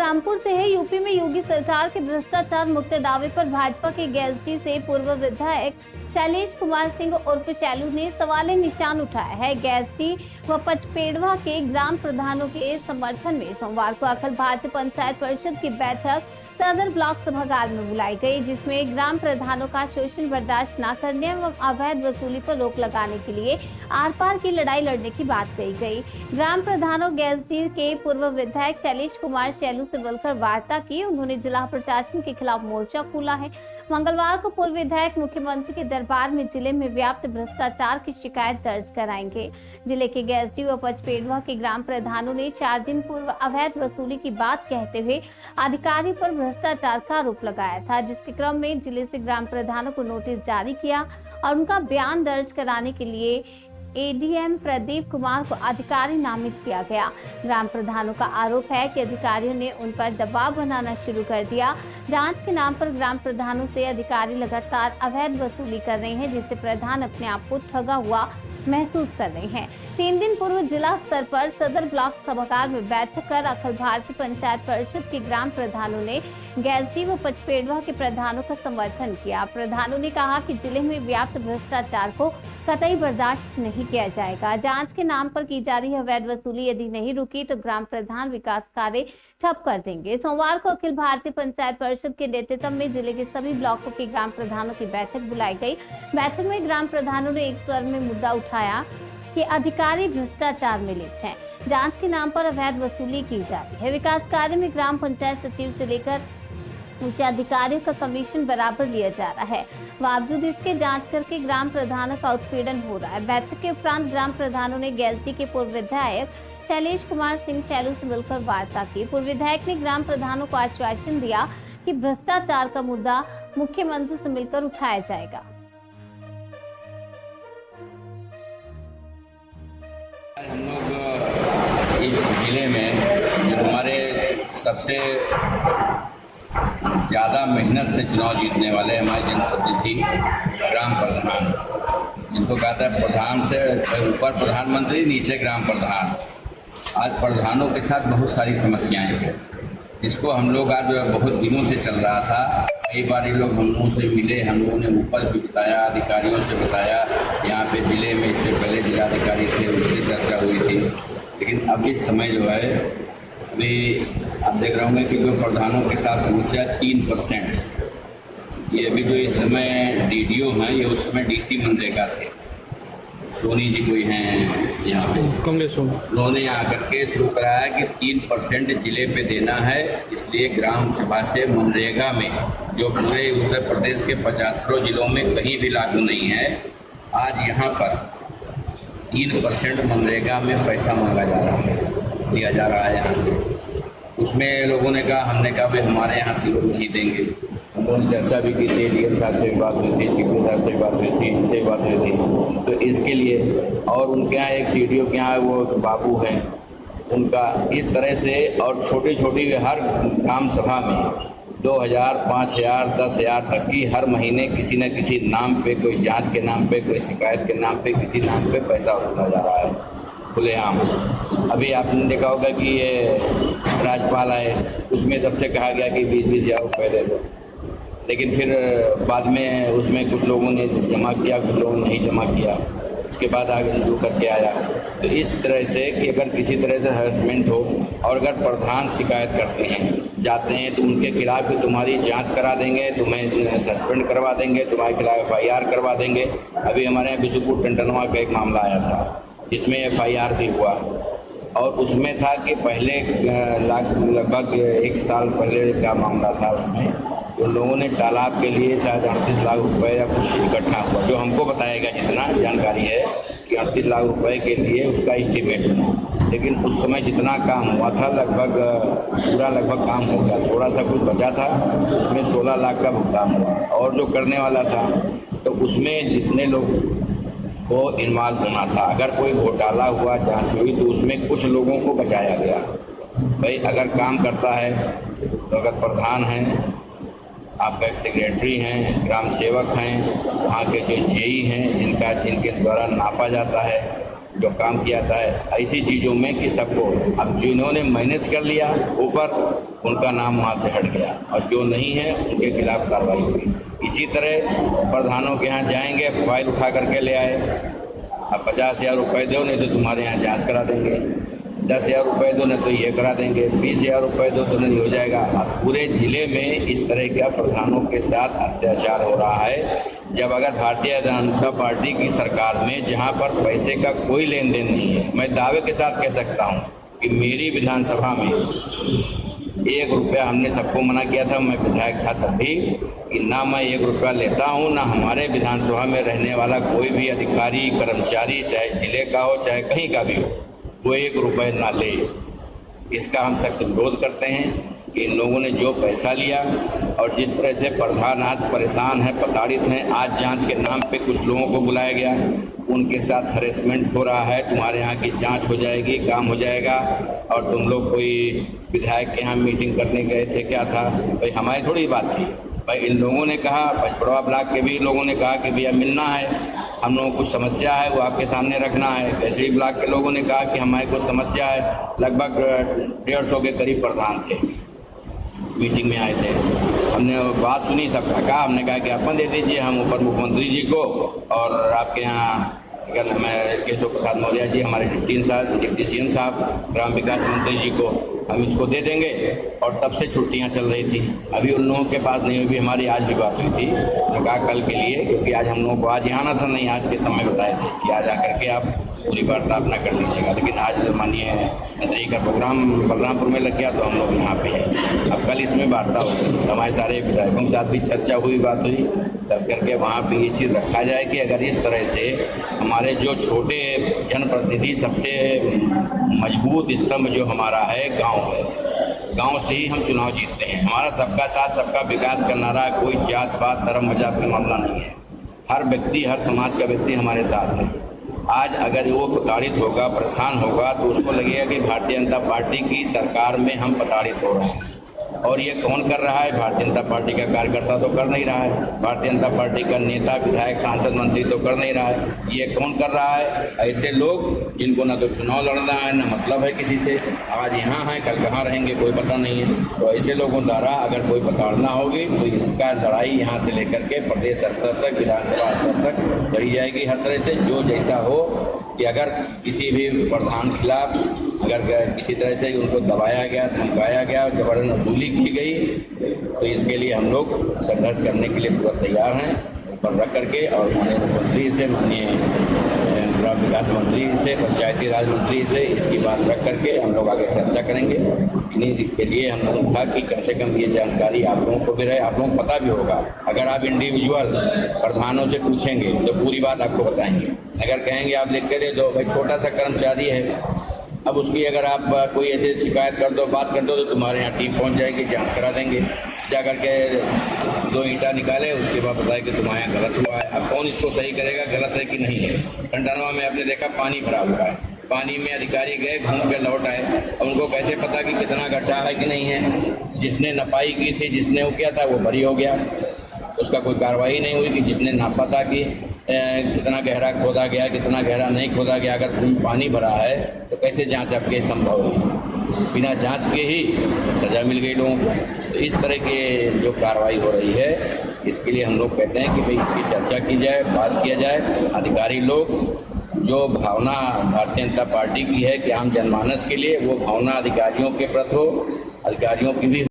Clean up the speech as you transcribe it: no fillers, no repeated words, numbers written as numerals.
बलरामपुर से है। यूपी में योगी सरकार के भ्रष्टाचार मुक्त दावे पर भाजपा के गैलती से पूर्व विधायक शैलेश कुमार सिंह उर्फ शैलू ने सवालिया निशान उठाया है। गैलती व पचपेड़वा के ग्राम प्रधानों के समर्थन में सोमवार को अखिल भारतीय पंचायत परिषद की बैठक सदर ब्लॉक सभागार में बुलाई गई, जिसमें ग्राम प्रधानों का शोषण बर्दाश्त न करने एवं अवैध वसूली पर रोक लगाने के लिए आर पार की लड़ाई लड़ने की बात कही गई। ग्राम प्रधानों गैलती के पूर्व विधायक शैलेश कुमार शैलू से मिलकर वार्ता की। उन्होंने जिला प्रशासन के खिलाफ मोर्चा खोला है। मंगलवार को पूर्व विधायक मुख्यमंत्री के दरबार में जिले में व्याप्त भ्रष्टाचार की शिकायत दर्ज कराएंगे। जिले के गैलती व पचपेड़वा के ग्राम प्रधानों ने 4 दिन पूर्व अवैध वसूली की बात कहते हुए अधिकारी पर भ्रष्टाचार का आरोप लगाया था, जिसके क्रम में जिले से ग्राम प्रधानों को नोटिस जारी किया और उनका बयान दर्ज कराने के लिए एडीएम प्रदीप कुमार को अधिकारी नामित किया गया। ग्राम प्रधानों का आरोप है कि अधिकारियों ने उन पर दबाव बनाना शुरू कर दिया। जांच के नाम पर ग्राम प्रधानों से अधिकारी लगातार अवैध वसूली कर रहे हैं, जिससे प्रधान अपने आप को ठगा हुआ महसूस कर रहे हैं। 3 दिन पूर्व जिला स्तर पर सदर ब्लॉक सभागार में बैठक कर अखिल भारतीय पंचायत परिषद के ग्राम प्रधानों ने गैलती व पचपेड़वा के प्रधानों का समर्थन किया। प्रधानों ने कहा कि जिले में व्याप्त भ्रष्टाचार को कतई बर्दाश्त नहीं किया जाएगा। जांच के नाम पर की जा रही अवैध वसूली यदि नहीं रुकी तो ग्राम प्रधान विकास कार्य ठप कर देंगे। सोमवार को अखिल भारतीय पंचायत परिषद के नेतृत्व में जिले के सभी ब्लॉकों के ग्राम प्रधानों की बैठक बुलाई गई। बैठक में ग्राम प्रधानों ने एक स्वर में मुद्दा उठाया कि अधिकारी भ्रष्टाचार में लिप्त हैं। जांच के नाम पर अवैध वसूली की जा रही है। विकास कार्य में ग्राम पंचायत सचिव से लेकर उच्च अधिकारियों का कमीशन बराबर लिया जा रहा है। बावजूद इसके जांच करके ग्राम प्रधानों का उत्पीड़न हो रहा है। बैठक के उपरांत ग्राम प्रधानों ने गैलती के पूर्व विधायक शैलेश कुमार सिंह शैलू से मिलकर वार्ता की। पूर्व विधायक ने ग्राम प्रधानों को आश्वासन दिया कि भ्रष्टाचार का मुद्दा मुख्यमंत्री से मिलकर उठाया जाएगा। हम लोग इस जिले में जो हमारे सबसे ज़्यादा मेहनत से चुनाव जीतने वाले हमारे जनप्रतिनिधि ग्राम प्रधान, जिनको कहते हैं प्रधान से ऊपर प्रधानमंत्री, नीचे ग्राम प्रधान। आज प्रधानों के साथ बहुत सारी समस्याएं हैं, जिसको हम लोग आज बहुत दिनों से चल रहा था। कई बार ये लोग हम लोगों से मिले, हम लोगों ने ऊपर भी बताया, अधिकारियों से बताया। यहाँ पे ज़िले में इससे पहले जिलाधिकारी थे, उनसे चर्चा हुई थी। लेकिन अब इस समय जो है, अभी आप देख रहे होंगे कि जो प्रधानों के साथ समस्या 3%, ये अभी जो इस समय डीडीओ हैं, ये उस समय डीसी मनरेगा थे। सोनी जी कोई हैं यहाँ पे, कांग्रेस, उन्होंने यहाँ करके शुरू कराया कि 3% जिले पे देना है। इसलिए ग्राम सभा से मनरेगा में, जो पूरे उत्तर प्रदेश के 75 जिलों में कहीं भी लागू नहीं है, आज यहाँ पर 3% मनरेगा में पैसा मांगा जा रहा है, दिया जा रहा है यहाँ से। उसमें लोगों ने कहा, हमने कहा भाई हमारे यहाँ से लोग नहीं देंगे। हम लोगों ने चर्चा भी की थी, डीएम साहब से भी बात हुई थी, सीपीओ साहब से भी बात हुई थी, इनसे भी बात हुई थी। तो इसके लिए, और उनके यहाँ एक सीडीओ के यहाँ वो बाबू हैं, उनका इस तरह से, और छोटी छोटी हर ग्राम सभा में 2000, 5000, 10,000 तक की हर महीने किसी न किसी नाम पे, कोई जांच के नाम पे, कोई शिकायत के नाम पे, किसी नाम पे पैसा वसूला जा रहा है खुलेआम। अभी आपने देखा होगा कि ये राज्यपाल आए, उसमें सबसे कहा गया कि 20-20 हज़ार रुपये दे दो, लेकिन फिर बाद में उसमें कुछ लोगों ने जमा किया, कुछ लोगों ने नहीं जमा किया। उसके बाद आगे जो करके आया। तो इस तरह से कि अगर किसी तरह से हरेसमेंट हो, और अगर प्रधान शिकायत करते हैं, जाते हैं, तो उनके खिलाफ भी तुम्हारी जांच करा देंगे, तुम्हें सस्पेंड करवा देंगे, तुम्हारे खिलाफ FIR करवा देंगे। अभी हमारे यहाँ बिशुपुर टंडनवा का एक मामला आया था, जिसमें FIR भी हुआ, और उसमें था कि पहले लगभग 1 साल पहले का मामला था। उसमें तो लोगों ने तालाब के लिए शायद 38 लाख रुपए या कुछ इकट्ठा हुआ, जो हमको बताएगा जितना जानकारी है कि 38 लाख रुपए के लिए उसका एस्टीमेट बना। लेकिन उस समय जितना काम हुआ था, लगभग काम हो गया, थोड़ा सा कुछ बचा था, उसमें 16 लाख का भुगतान हुआ। और जो करने वाला था, तो उसमें जितने लोग को इन्वॉल्व होना था, अगर कोई घोटाला हुआ, जांच हुई, तो उसमें कुछ लोगों को बचाया गया। भाई अगर काम करता है तो अगर प्रधान हैं, आपका एक सेक्रेटरी हैं, ग्राम सेवक हैं, वहाँ के जो जेई हैं, जिनके द्वारा नापा जाता है, जो काम किया जाता है, ऐसी चीज़ों में कि सबको, अब जिन्होंने मैनेज कर लिया ऊपर, उनका नाम वहाँ से हट गया और जो नहीं है उनके खिलाफ कार्रवाई हुई। इसी तरह प्रधानों के यहाँ जाएंगे, फाइल उठा करके ले आए, अब 50,000 रुपये दो नहीं तो तुम्हारे यहाँ जांच करा देंगे, 10,000 रुपये दो नहीं तो ये करा देंगे, 20,000 रुपये दो तो नहीं हो जाएगा। अब पूरे ज़िले में इस तरह का प्रधानों के साथ अत्याचार हो रहा है। जब अगर भारतीय जनता पार्टी की सरकार में जहां पर पैसे का कोई लेन देन नहीं है, मैं दावे के साथ कह सकता हूं कि मेरी विधानसभा में 1 रुपया हमने सबको मना किया था, मैं विधायक था तब भी, कि ना मैं 1 रुपया लेता हूं, ना हमारे विधानसभा में रहने वाला कोई भी अधिकारी कर्मचारी, चाहे जिले का हो चाहे कहीं का भी हो, वो 1 रुपये ना ले। इसका हम सख्त विरोध करते हैं कि इन लोगों ने जो पैसा लिया और जिस तरह से प्रधान आज परेशान हैं, प्रताड़ित हैं। आज जांच के नाम पे कुछ लोगों को बुलाया गया, उनके साथ हरेसमेंट हो रहा है, तुम्हारे यहाँ की जांच हो जाएगी, काम हो जाएगा, और तुम लोग कोई विधायक के यहाँ मीटिंग करने गए थे, क्या था भाई? हमारी थोड़ी बात थी भाई। इन लोगों ने कहा, पचपड़वा ब्लॉक के भी लोगों ने कहा कि भैया मिलना है, हम लोगों को कुछ समस्या है, वो आपके सामने रखना है। कैसरी ब्लॉक के लोगों ने कहा कि हमारे कुछ समस्या है। लगभग 150 के करीब प्रधान थे, मीटिंग में आए थे। हमने बात सुनी, सबका कहा, हमने कहा कि अपन दे दीजिए हम ऊपर मुख्यमंत्री जी को, और आपके यहाँ अगर मैं केशव प्रसाद मौर्य जी, हमारे डिप्टी सीएम साहब, ग्राम विकास मंत्री जी को हम इसको दे देंगे। और तब से छुट्टियां चल रही थी, अभी उन लोगों के पास नहीं हुई। हमारी आज भी बात हुई थी, मैं कहा कल के लिए, क्योंकि आज हम लोगों को आज यहाँ आना था, नहीं आज के समय बताए थे कि आज आकर के आप पूरी वार्तालाप न कर लीजिएगा, लेकिन आज माननीय मंत्री का प्रोग्राम बलरामपुर में लग गया तो हम लोग यहाँ पे हैं। अब कल इसमें वार्ता होगी, हमारे सारे विधायकों के साथ भी चर्चा हुई, बात हुई, तब करके वहाँ पे ये चीज़ रखा जाए कि अगर इस तरह से हमारे जो छोटे जनप्रतिनिधि, सबसे मजबूत स्तंभ जो हमारा है गांव है, गांव से ही हम चुनाव जीतते हैं। हमारा सबका साथ सबका विकास का नारा, कोई जात पात धर्म मजाक का मामला नहीं है। हर व्यक्ति, हर समाज का व्यक्ति हमारे साथ है। आज अगर वो प्रताड़ित होगा, परेशान होगा, तो उसको लगेगा कि भारतीय जनता पार्टी की सरकार में हम प्रताड़ित हो रहे हैं। और ये कौन कर रहा है? भारतीय जनता पार्टी का कार्यकर्ता तो कर नहीं रहा है, भारतीय जनता पार्टी का नेता, विधायक, सांसद, मंत्री तो कर नहीं रहा है। ये कौन कर रहा है? ऐसे लोग जिनको ना तो चुनाव लड़ना है, ना मतलब है किसी से, आज यहाँ हैं, कल कहाँ रहेंगे कोई पता नहीं है। तो ऐसे लोगों द्वारा अगर कोई प्रताड़ना होगी तो इसका लड़ाई यहाँ से लेकर के प्रदेश स्तर तक, विधानसभा स्तर तक लड़ी जाएगी। हर तरह से जो जैसा हो, कि अगर किसी भी प्रधान खिलाफ अगर किसी तरह से उनको दबाया गया, धमकाया गया, जबरन वसूली की गई, तो इसके लिए हम लोग संघर्ष करने के लिए पूरा तैयार हैं, ऊपर रख करके। और माननीय मुख्यमंत्री से, माननीय ग्राम विकास मंत्री से, पंचायती राज मंत्री से इसकी बात रख करके हम लोग आगे चर्चा करेंगे। इन्हीं के लिए हम लोगों ने कहा कि कम से कम ये जानकारी आप लोगों को भी रहे, आप लोगों को पता भी होगा। अगर आप इंडिविजुअल प्रधानों से पूछेंगे तो पूरी बात आपको बताएंगे। अगर कहेंगे आप लिख के दे दो, भाई छोटा सा कर्मचारी है, अब उसकी अगर आप कोई ऐसे शिकायत कर दो, बात कर दो, तो तुम्हारे यहाँ टीम पहुँच जाएगी, जांच करा देंगे। जा करके 2 ईंटा निकाले, उसके बाद बताया कि तुम्हारे यहाँ गलत हुआ है। अब कौन इसको सही करेगा गलत है कि नहीं है? टंडनवा में आपने देखा पानी भरा हुआ है, पानी में अधिकारी गए, घूम के लौट आए, उनको कैसे पता कि कितना गड्ढा है कि नहीं है? जिसने नपाई की थी, जिसने वो किया था, वो बरी हो गया, उसका कोई कार्रवाई नहीं हुई। कि जिसने नापा था कि कितना गहरा खोदा गया, कितना गहरा नहीं खोदा गया, अगर उसमें पानी भरा है तो कैसे जांच आपके संभव है? बिना जांच के ही सज़ा मिल गई लोगों को। तो इस तरह के जो कार्रवाई हो रही है, इसके लिए हम लोग कहते हैं कि भाई इसकी चर्चा की जाए, बात किया जाए। अधिकारी लोग जो भावना भारतीय जनता पार्टी की है कि आम जनमानस के लिए, वो भावना अधिकारियों के प्रति हो, अधिकारियों की भी